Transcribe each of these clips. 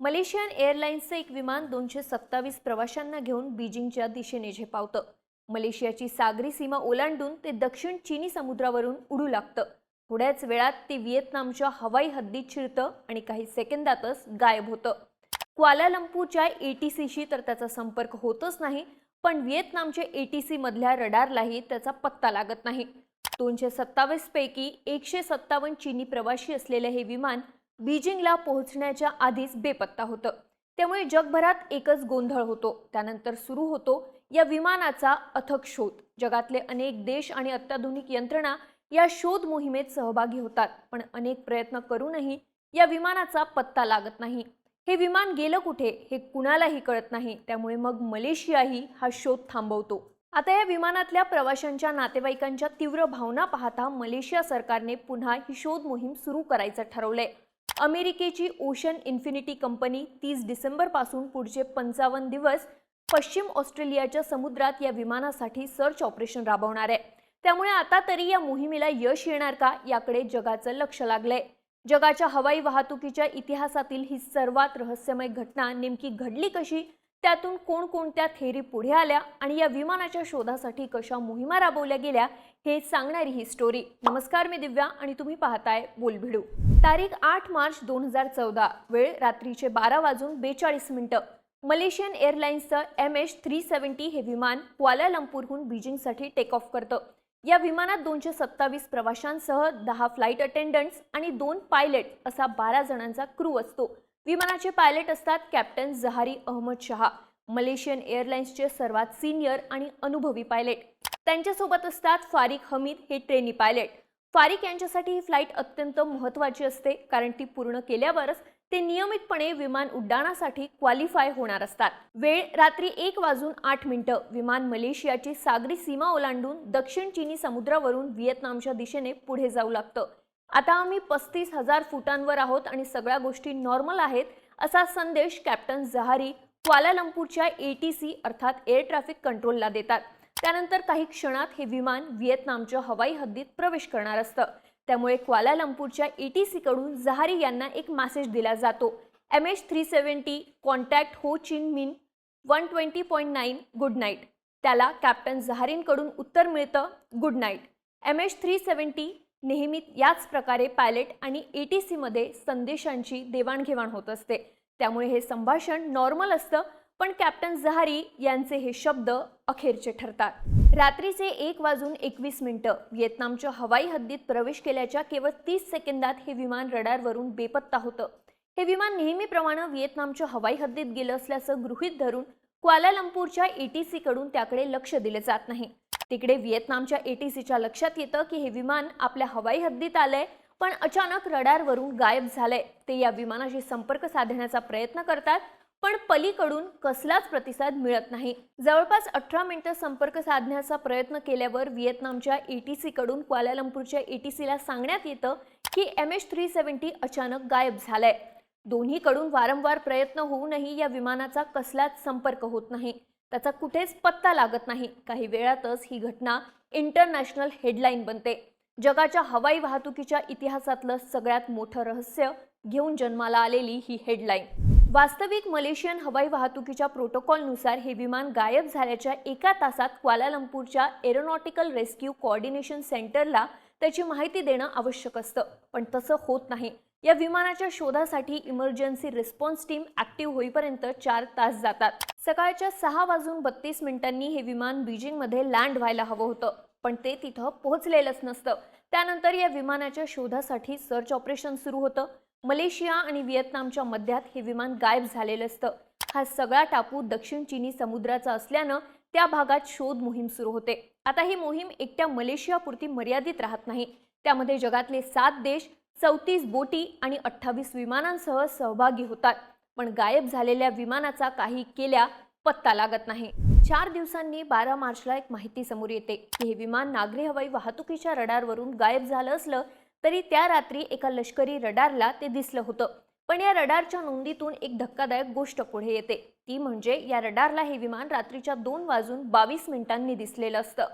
Malaysian एअरलाइन्सचं एक विमान 227 प्रवाशांना घेऊन बीजिंगच्या दिशेने झेपावतं। मलेशियाची सागरी सीमा ओलांडून ते दक्षिण चीनी समुद्रावरून उडू लागतं। थोड्याच वेळात ते व्हिएतनामच्या हवाई हद्दीत शिरतं आणि काही सेकंदातच गायब होतं। क्वालालंपूरच्या एटीसीशी तर त्याचा संपर्क होतच नाही, पण व्हिएतनामच्या एटीसी मधल्या रडारलाही त्याचा पत्ता लागत नाही। 227 पैकी 157 चीनी प्रवासी असलेले हे विमान बीजिंगला पोहोचण्याच्या आधीच बेपत्ता होतं। त्यामुळे जगभरात एकच गोंधळ होतो। त्यानंतर सुरू होतो या विमानाचा अथक शोध। जगातले अनेक देश आणि अत्याधुनिक यंत्रणा या शोध मोहिमेत सहभागी होतात, पण अनेक प्रयत्न करूनही या विमानाचा पत्ता लागत नाही। हे विमान गेलं कुठे हे कुणालाही कळत नाही। त्यामुळे मग मलेशियाही हा शोध थांबवतो। आता या विमानातल्या प्रवाशांच्या नातेवाईकांच्या तीव्र भावना पाहता मलेशिया सरकारने पुन्हा ही शोध मोहीम सुरू करायचं ठरवलंय। अमेरिकेची ओशन इन्फिनिटी कंपनी 30 डिसेंबर पासून पुढचे 55 दिवस पश्चिम ऑस्ट्रेलियाच्या समुद्रात या विमानासाठी सर्च ऑपरेशन राबवणार आहे। त्यामुळे आता तरी या मोहिमेला यश येणार का याकडे जगाचं लक्ष लागलंय। जगाच्या हवाई वाहतुकीच्या इतिहासातील ही सर्वात रहस्यमय घटना नेमकी घडली कशी, त्यातून कोणकोणत्या थेअरी पुढे आल्या आणि या विमानाच्या शोधासाठी कशा मोहिमा राबवल्या गेल्या हे सांगणारी ही स्टोरी। नमस्कार, मी दिव्या आणि तुम्ही पाहताय बोलभिडू। तारीख 8 मार्च 2014, वेळ रात्रीचे 12:42। मलेशियन एअरलाइन्सचं MH370 हे विमान क्वालालंपूरहून बीजिंगसाठी टेक ऑफ करतं। या विमानात 227 प्रवाशांसह 10 फ्लाइट अटेंडंट्स आणि 2 पायलट असा 12 जणांचा क्रू असतो। विमानाचे पायलट असतात कॅप्टन जहारी अहमद शाह, मलेशियन एअरलाइन्सचे सर्वात सीनियर आणि अनुभवी पायलट। त्यांच्यासोबत असतात फारिक हमीद, हे ट्रेनी पायलट। फारिक यांच्यासाठी ही फ्लाइट अत्यंत महत्त्वाची असते, कारण ती पूर्ण केल्यावरच ते नियमितपणे विमान उड्डाणासाठी क्वालिफाय होणार असतात। वेळ रात्री 1:08। विमान मलेशियाची सागरी सीमा ओलांडून दक्षिण चीनी समुद्रावरून व्हिएतनामच्या दिशेने पुढे जाऊ लागतं। आता आम्ही 35,000 फुटांवर आहोत आणि सगळ्या गोष्टी नॉर्मल आहेत, असा संदेश कॅप्टन जहारी क्वालालंपूरच्या एटीसी अर्थात एअर ट्रॅफिक कंट्रोलला देतात। त्यानंतर काही क्षणात हे विमान व्हिएतनामच्या हवाई हद्दीत प्रवेश करणार असतं। त्यामुळे क्वालालंपूरच्या एटीसी कडून जहारी यांना एक मेसेज दिला जातो, MH370 कॉन्टॅक्ट हो चिन मिन 120.9 गुड नाईट। त्याला कॅप्टन जहारींकडून उत्तर मिळतं, गुड नाईट। MH370 नेहमी याच प्रकारे पायलट आणि एटीसी मध्ये संदेशांची देवाणघेवाण होत असते। त्यामुळे हे संभाषण नॉर्मल असतं, पण कॅप्टन जहारी यांचे हे शब्द अखेरचे ठरतात। रात्रीचे 1:21। व्हिएतनामच्या हवाई हद्दीत प्रवेश केल्याच्या केवळ 30 सेकंदात हे विमान रडारवरून बेपत्ता होतं। हे विमान नेहमीप्रमाणे व्हिएतनामच्या हवाई हद्दीत गेलं असल्याचं गृहीत धरून क्वालालंपूरच्या एटीसी कडून त्याकडे लक्ष दिले जात नाही। तिकडे व्हिएतनामच्या एटीसीच्या लक्षात येतं की हे विमान आपल्या हवाई हद्दीत आलंय, पण अचानक रडारवरून गायब झालंय। ते या विमानाशी संपर्क साधण्याचा प्रयत्न करतात, पण पलीकडून कसलाच प्रतिसाद मिळत नाही। जवळपास 18 मिनिटं संपर्क साधण्याचा प्रयत्न केल्यावर व्हिएतनामच्या एटीसी कडून क्वालालंपूरच्या एटीसीला सांगण्यात येतं की MH370 अचानक गायब झालाय। दोन्हीकडून वारंवार प्रयत्न होऊनही या विमानाचा कसलाच संपर्क होत नाही, त्याचा कुठेच पत्ता लागत नाही। काही वेळातच ही घटना इंटरनॅशनल हेडलाईन बनते। जगाच्या हवाई वाहतुकीच्या इतिहासातलं सगळ्यात मोठं रहस्य घेऊन जन्माला आलेली ही हेडलाईन। वास्तविक मलेशियन हवाई वाहतुकीच्या प्रोटोकॉलनुसार हे विमान गायब झाल्याच्या 1 तासात क्वालालंपूरच्या एरोनॉटिकल रेस्क्यू कोऑर्डिनेशन सेंटरला त्याची माहिती देणं आवश्यक असतं, पण तसं होत नाही। या विमानाच्या शोधासाठी इमर्जन्सी रिस्पॉन्स टीम ऍक्टिव्ह होईपर्यंत 4 तास जातात। सकाळच्या 6:32 हे विमान बीजिंगमध्ये लँड व्हायला हवं होतं, पण ते तिथं पोहोचलेलंच नसतं। त्यानंतर या विमानाच्या शोधासाठी सर्च ऑपरेशन सुरू होतं। मलेशिया आणि व्हिएतनामच्या मध्यात हे विमान गायब झालेलं असतं। हा सगळा टापू दक्षिण चीनी समुद्राचा असल्यानं त्या भागात शोध मोहीम सुरू होते। आता ही मोहीम एकट्या मलेशियापुरती मर्यादित राहत नाही, त्यामध्ये जगातले 7 देश, 34 बोटी आणि 28 विमानांसह सहभागी होतात। पण गायब झालेल्या विमानाचा काही केल्या पत्ता लागत नाही। 4 दिवसांनी 12 मार्चला एक माहिती समोर येते की हे विमान नागरी हवाई वाहतुकीच्या रडारवरून गायब झालं असलं तरी त्या रात्री एका लष्करी रडारला ते दिसलं होतं। पण या रडारच्या नोंदीतून एक धक्कादायक गोष्ट पुढे येते, ती म्हणजे या रडारला हे विमान रात्रीच्या 2:22 दिसलेलं असतं,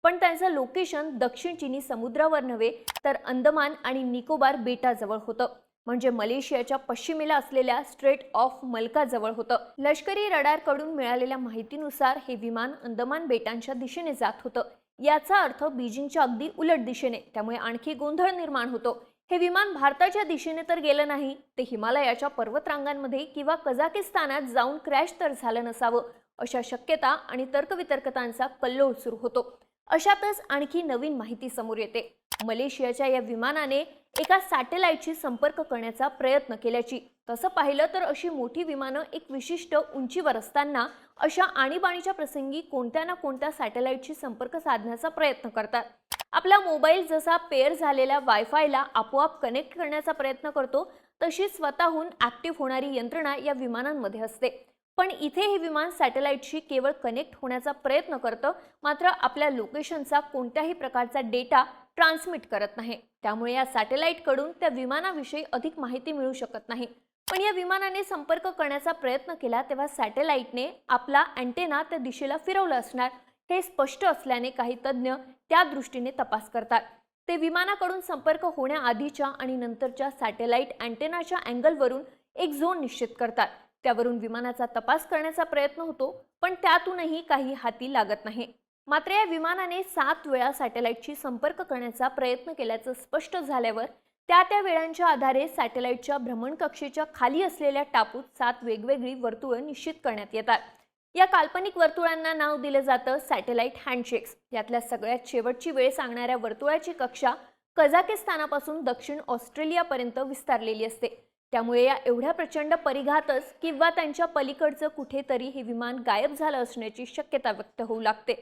पण त्यांचं लोकेशन दक्षिण चीनी समुद्रावर नव्हे तर अंदमान आणि निकोबार बेटाजवळ होतं। म्हणजे मलेशियाच्या पश्चिमेला असलेल्या स्ट्रेट ऑफ मल्का जवळ होतं. लष्करी रडारकडून मिळालेल्या माहितीनुसार हे विमान अंदमान बेटांच्या दिशेने जात होतं. याचा अर्थ बीजिंगच्या अगदी उलट दिशेने. त्यामुळे आणखी गोंधळ निर्माण होतो. हे विमान भारताच्या दिशेने तर गेलं नाही, ते हिमालयाच्या पर्वतरांगांमध्ये किंवा कझाकिस्तानात जाऊन क्रॅश तर झालं नसावं, अशा शक्यता आणि तर्कवितर्कांचा कल्लोळ सुरू होतो. अशातच आणखी नवीन माहिती समोर येते. मलेशियाच्या या विमानाने एका सॅटेलाइटशी संपर्क करण्याचा प्रयत्न केल्याची. तसं पाहिलं तर अशी मोठी विमानं एक विशिष्ट उंचीवर असताना अशा आणीबाणीच्या प्रसंगी कोणत्या ना कोणत्या सॅटेलाइटशी संपर्क साधण्याचा प्रयत्न करतात. आपला मोबाईल जसा पेअर झालेल्या वायफायला आपोआप कनेक्ट करण्याचा प्रयत्न करतो, तशी स्वतःहून ऍक्टिव्ह होणारी यंत्रणा या विमानांमध्ये असते. पण इथे हे विमान सॅटेलाइटशी केवळ कनेक्ट होण्याचा प्रयत्न करतं, मात्र आपल्या लोकेशनचा कोणत्याही प्रकारचा डेटा ट्रान्समिट करत नाही. त्यामुळे या सॅटेलाइटकडून त्या विमानाविषयी अधिक माहिती मिळू शकत नाही. पण या विमानाने संपर्क करण्याचा प्रयत्न केला तेव्हा सॅटेलाइटने आपला अँटेना त्या दिशेला फिरवला असणार, हे स्पष्ट असल्याने काही तज्ज्ञ त्या दृष्टीने तपास करतात. ते विमानाकडून संपर्क होण्याआधीच्या आणि नंतरच्या सॅटेलाइट अँटेनाच्या अँगलवरून एक झोन निश्चित करतात. त्यावरून विमानाचा तपास करण्याचा प्रयत्न होतो, पण त्यातूनही काही हाती लागत नाही. मात्र या विमानाने 7 वेळा सॅटेलाइटशी संपर्क करण्याचा प्रयत्न केल्याचं स्पष्ट झाल्यावर त्या वेळांच्या आधारे सॅटेलाइटच्या भ्रमणकक्षेच्या खाली असलेल्या टापूत 7 वेगवेगळी वर्तुळं निश्चित करण्यात येतात. या काल्पनिक वर्तुळांना नाव दिलं जातं सॅटेलाइट हँडशेक्स. यातल्या सगळ्यात शेवटची वेळ सांगणाऱ्या वर्तुळाची कक्षा कझाकिस्तानापासून दक्षिण ऑस्ट्रेलियापर्यंत विस्तारलेली असते. त्यामुळे या एवढ्या प्रचंड परिघातच किंवा त्यांच्या पलीकडचं कुठेतरी हे विमान गायब झालं असण्याची शक्यता व्यक्त होऊ लागते.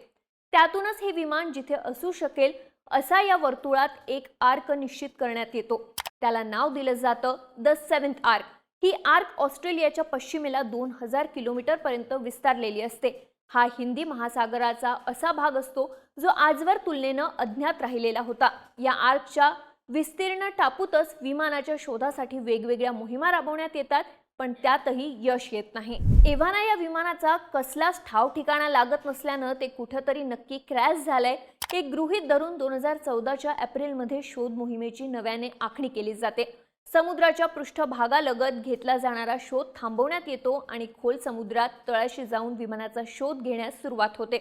त्यातूनच हे विमान जिथे असू शकेल असा या वर्तुळात एक आर्क निश्चित करण्यात येतो. त्याला नाव दिलं जातं the 7th arc. He arc ऑस्ट्रेलियाच्या पश्चिमेला 2000 किलोमीटर पर्यंत विस्तारलेली असते. हा हिंदी महासागराचा असा भाग असतो जो आजवर तुलनेनं अज्ञात राहिलेला होता. या आर्कच्या विस्तीर्ण टापूतच विमानाच्या शोधासाठी वेगवेगळ्या मोहिमा राबवण्यात येतात, पण त्यातही यश येत नाही. एव्हाना या विमानाचा कसलाच ठाव ठिकाणा लागत नसल्यानं ते कुठेतरी नक्की क्रॅश झालंय हे गृहीत धरून 2014च्या एप्रिलमध्ये शोध मोहिमेची नव्याने आखणी केली जाते. समुद्राच्या पृष्ठभागालगत घेतला जाणारा शोध थांबवण्यात येतो आणि खोल समुद्रात तळाशी जाऊन विमानाचा शोध घेण्यास सुरुवात होते.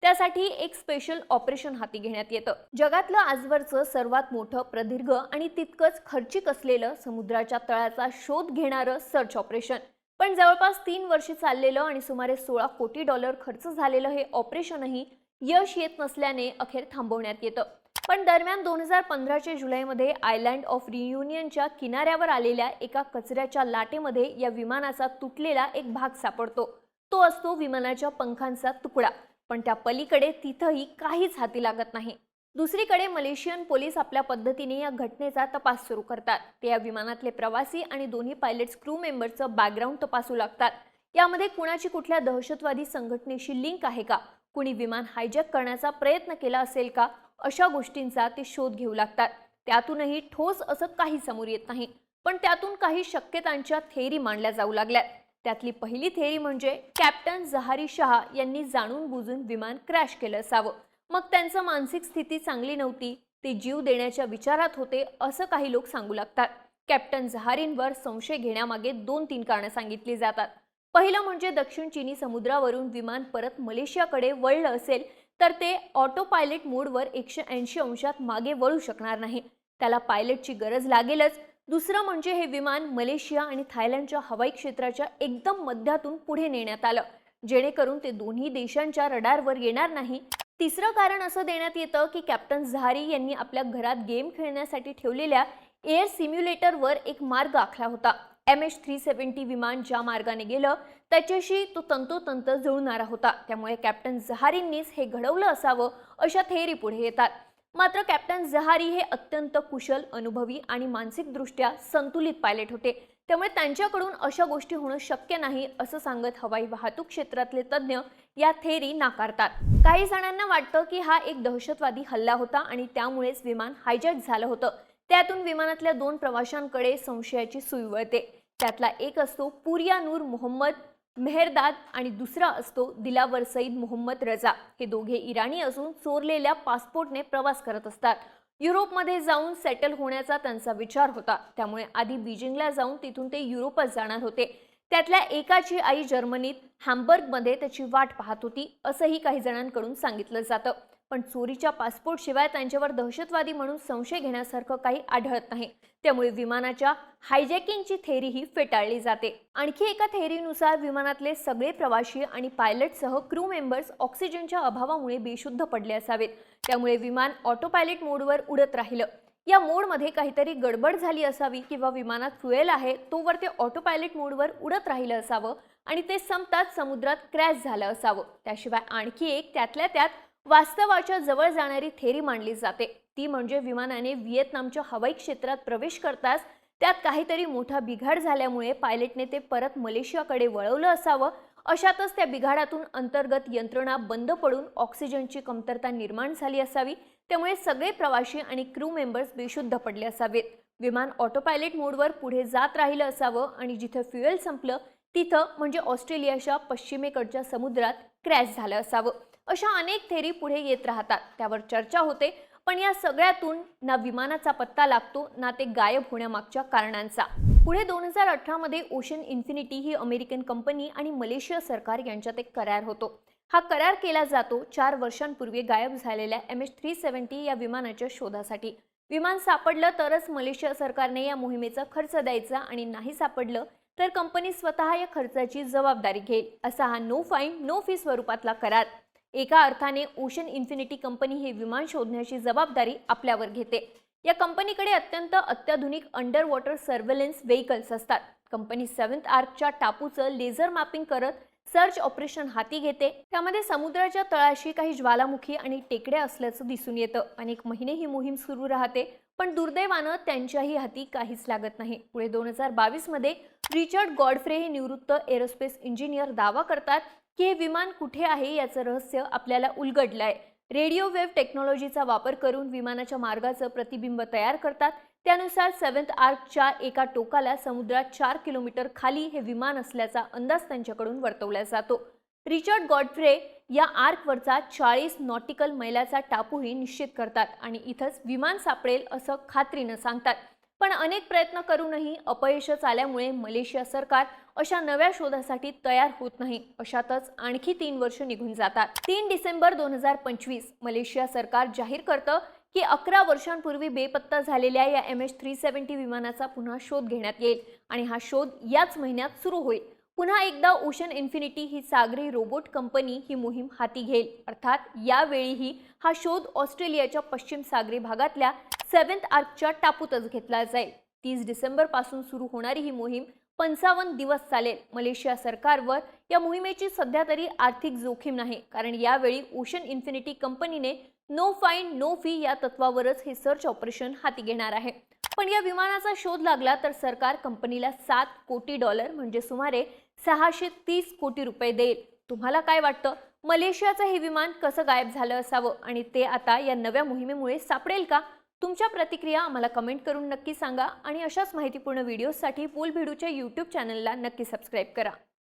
त्यासाठी एक स्पेशल ऑपरेशन हाती घेण्यात येतं. जगातलं आजवरचं सर्वात मोठं, प्रदीर्घ आणि तितकंच खर्चिक असलेलं समुद्राच्या तळाचा शोध घेणारं सर्च ऑपरेशन. पण जवळपास 3 वर्षे चाललेलं आणि सुमारे $16 कोटी खर्च झालेलं हे ऑपरेशनही यश येत नसल्याने अखेर थांबवण्यात येतं. पण दरम्यान 2015च्या जुलैमध्ये आयलँड ऑफ रियुनियनच्या किनाऱ्यावर आलेल्या एका कचऱ्याच्या लाटेमध्ये या विमानाचा तुटलेला एक भाग सापडतो. तो असतो विमानाच्या पंखांचा तुकडा. पण त्या पलीकडे तिथंही काहीच हाती लागत नाही. दुसरीकडे मलेशियन पोलीस आपल्या पद्धतीने या घटनेचा तपास सुरू करतात. ते या विमानातले प्रवासी आणि दोन्ही पायलट्स क्रू मेंबरचं बॅकग्राऊंड तपासू लागतात. यामध्ये कुणाची कुठल्या दहशतवादी संघटनेशी लिंक आहे का, कुणी विमान हायजॅक करण्याचा प्रयत्न केला असेल का, अशा गोष्टींचा ते शोध घेऊ लागतात. त्यातूनही ठोस असं काही समोर येत नाही. पण त्यातून काही शक्यतांच्या थेअरी मांडल्या जाऊ लागल्यात. त्यातली पहिली थेअरी म्हणजे कॅप्टन जहारी शाह यांनी जाणून बुजून विमान क्रॅश केलं असावं. मग त्यांचं मानसिक स्थिती चांगली नव्हती, ते जीव देण्याच्या विचारात होते, असं काही लोक सांगू लागतात. कॅप्टन जहारींवर संशय घेण्यामागे 2-3 कारणं सांगितली जातात. पहिलं म्हणजे दक्षिण चीनी समुद्रावरून विमान परत मलेशियाकडे वळलं असेल तर ते ऑटो पायलट मोडवर 180 अंशात मागे वळू शकणार नाही. त्याला पायलटची गरज लागेलच. दुसरं म्हणजे हे विमान मलेशिया आणि थायलंडच्या हवाई क्षेत्राच्या एकदम मध्यातून पुढे नेण्यात आलं, जेणेकरून ते दोन्ही देशांच्या रडारवर येणार नाही. तिसरं कारण असं देण्यात येतं की कॅप्टन जहारी यांनी आपल्या घरात गेम खेळण्यासाठी ठेवलेल्या एअर सिम्युलेटरवर एक मार्ग आखला होता. MH370 विमान ज्या मार्गाने गेलं त्याच्याशी तो तंतोतंत जुळणारा होता. त्यामुळे कॅप्टन जहारींनीच हे घडवलं असावं, अशा थेअरी पुढे येतात. मात्र कॅप्टन जहारी हे अत्यंत कुशल, अनुभवी आणि मानसिकदृष्ट्या संतुलित पायलट होते. त्यामुळे त्यांच्याकडून अशा गोष्टी होणं शक्य नाही, असं सांगत हवाई वाहतूक क्षेत्रातले तज्ज्ञ या थेअरी नाकारतात. काही जणांना वाटतं की हा एक दहशतवादी हल्ला होता आणि त्यामुळेच विमान हायजॅक झालं होतं. त्यातून विमानातल्या 2 प्रवाशांकडे संशयाची सुई वळते. त्यातला एक असतो पुरिया नूर मोहम्मद मेहरदाद आणि दुसरा असतो दिलावर सईद मोहम्मद रजा. हे दोघे इराणी असून चोरलेल्या पासपोर्टने प्रवास करत असतात. युरोपमध्ये जाऊन सेटल होण्याचा त्यांचा विचार होता। त्यामुळे आधी बीजिंगला जाऊन तिथून ते युरोपच जाणार होते। त्यातल्या एकाची आई जर्मनीत हॅम्बर्गमध्ये त्याची वाट पाहत होती असंही काही जणांकडून सांगितलं जातं। पण चोरीच्या पासपोर्ट शिवाय त्यांच्यावर दहशतवादी म्हणून संशय घेण्यासारखं काही आढळत नाही। त्यामुळे विमानाच्या हायजॅकिंगची थेअरी ही फेटाळली जाते। आणखी एका थेअरीनुसार विमानातले सगळे प्रवासी आणि पायलटसह क्रू मेंबर्स ऑक्सिजनच्या अभावामुळे बेशुद्ध पडले असावेत। त्यामुळे विमान ऑटो पायलट मोडवर उडत राहिलं। या मोडमध्ये काहीतरी गडबड झाली असावी किंवा विमानात फ्युएल आहे तोवर ते ऑटो पायलट मोडवर उडत राहिलं असावं आणि ते संपताच समुद्रात क्रॅश झालं असावं। त्याशिवाय आणखी एक त्यातल्या त्यात वास्तवाच्या जवळ जाणारी थेअरी मांडली जाते, ती म्हणजे विमानाने व्हिएतनामच्या हवाई क्षेत्रात प्रवेश करताच त्यात काहीतरी मोठा बिघाड झाल्यामुळे पायलटने ते परत मलेशियाकडे वळवलं असावं। अशातच त्या बिघाडातून अंतर्गत यंत्रणा बंद पडून ऑक्सिजनची कमतरता निर्माण झाली असावी। त्यामुळे सगळे प्रवासी आणि क्रू मेंबर्स बेशुद्ध पडले असावेत। विमान ऑटो पायलट मोडवर पुढे जात राहिलं असावं आणि जिथे फ्युएल संपलं तिथं म्हणजे ऑस्ट्रेलियाच्या पश्चिमेकडच्या समुद्रात क्रॅश झालं असावं। अशा अनेक थेअरी पुढे येत राहतात, त्यावर चर्चा होते। पण या सगळ्यातून ना विमानाचा पत्ता लागतो ना ते गायब होण्यामागच्या कारणांचा। पुढे 2018 मध्ये ओशन इन्फिनिटी ही अमेरिकन कंपनी आणि मलेशिया सरकार यांच्यात एक करार होतो। हा करार केला जातो 4 वर्षांपूर्वी गायब झालेल्या MH370 या विमानाच्या शोधासाठी। विमान सापडलं तरच मलेशिया सरकारने या मोहिमेचा खर्च द्यायचा आणि नाही सापडलं तर कंपनी स्वतः या खर्चाची जबाबदारी घेईल, असा हा नो फाईन नो फी स्वरूपातला करार। एका अर्थाने ओशन इन्फिनिटी कंपनी हे विमान शोधण्याची जबाबदारी आपल्यावर घेते। या कंपनीकडे अत्यंत अत्याधुनिक अंडर वॉटर सर्व्हेलन्स व्हेइकल्स असतात। कंपनी 7th आर्कच्या टापूचं लेझर मॅपिंग करत सर्च ऑपरेशन हाती घेते। त्यामध्ये समुद्राच्या तळाशी काही ज्वालामुखी आणि टेकड्या असल्याचं दिसून येतं। अनेक महिने ही मोहीम सुरू राहते, पण दुर्दैवानं त्यांच्याही हाती काहीच लागत नाही। पुढे 2022 मध्ये रिचर्ड गॉडफ्रे हे निवृत्त एरोस्पेस इंजिनियर दावा करतात की हे विमान कुठे आहे याचं रहस्य आपल्याला उलगडलंय। रेडिओ वेव्ह टेक्नॉलॉजीचा वापर करून विमानाच्या मार्गाचं प्रतिबिंब तयार करतात। त्यानुसार 7th आर्कच्या एका टोकाला समुद्रात 4 किलोमीटर खाली हे विमान असल्याचा अंदाज त्यांच्याकडून वर्तवला जातो। रिचर्ड गॉडफ्रे या आर्कवरचा 40 नॉटिकल मैलाचा टापूही निश्चित करतात आणि इथंच विमान सापडेल असं खात्रीनं सांगतात। पण अनेक प्रयत्न करूनही अपयशच आल्यामुळे मलेशिया सरकार अशा नव्या शोधासाठी तयार होत नाही। अशातच आणखी 3 वर्ष निघून जातात। 3 डिसेंबर 2025 मलेशिया सरकार जाहीर करतं की 11 वर्षांपूर्वी बेपत्ता झालेल्या या MH370 विमानाचा पुन्हा शोध घेण्यात येईल आणि हा शोध याच महिन्यात सुरू होईल। पुन्हा एकदा ओशन इन्फिनिटी ही सागरी रोबोट कंपनी ही मोहीम हाती घेईल। अर्थात यावेळीही हा शोध ऑस्ट्रेलियाच्या पश्चिम सागरी भागातल्या 7th आर्कच्या टापूतच घेतला जाईल। 30 डिसेंबर पासून सुरू होणारी ही मोहीम 55 दिवस चालेल। मलेशिया सरकारवर या मोहिमेची सध्या तरी आर्थिक जोखीम नाही, कारण यावेळी ओशन इन्फिनिटी कंपनीने नो फाईन नो फी या तत्वावरच हे सर्च ऑपरेशन हाती घेणार आहे। पण या विमानाचा शोध लागला तर सरकार कंपनीला $7 कोटी म्हणजे सुमारे 630 कोटी रुपये देईल। तुम्हाला काय वाटतं, मलेशियाचं हे विमान कसं गायब झालं असावं आणि ते आता या नव्या मोहिमेमुळे सापडेल का? तुमच्या प्रतिक्रिया आम्हाला कमेंट करून नक्की सांगा आणि अशाच माहितीपूर्ण व्हिडिओसाठी बोलबिडूच्या YouTube चॅनलला नक्की सबस्क्राईब करा।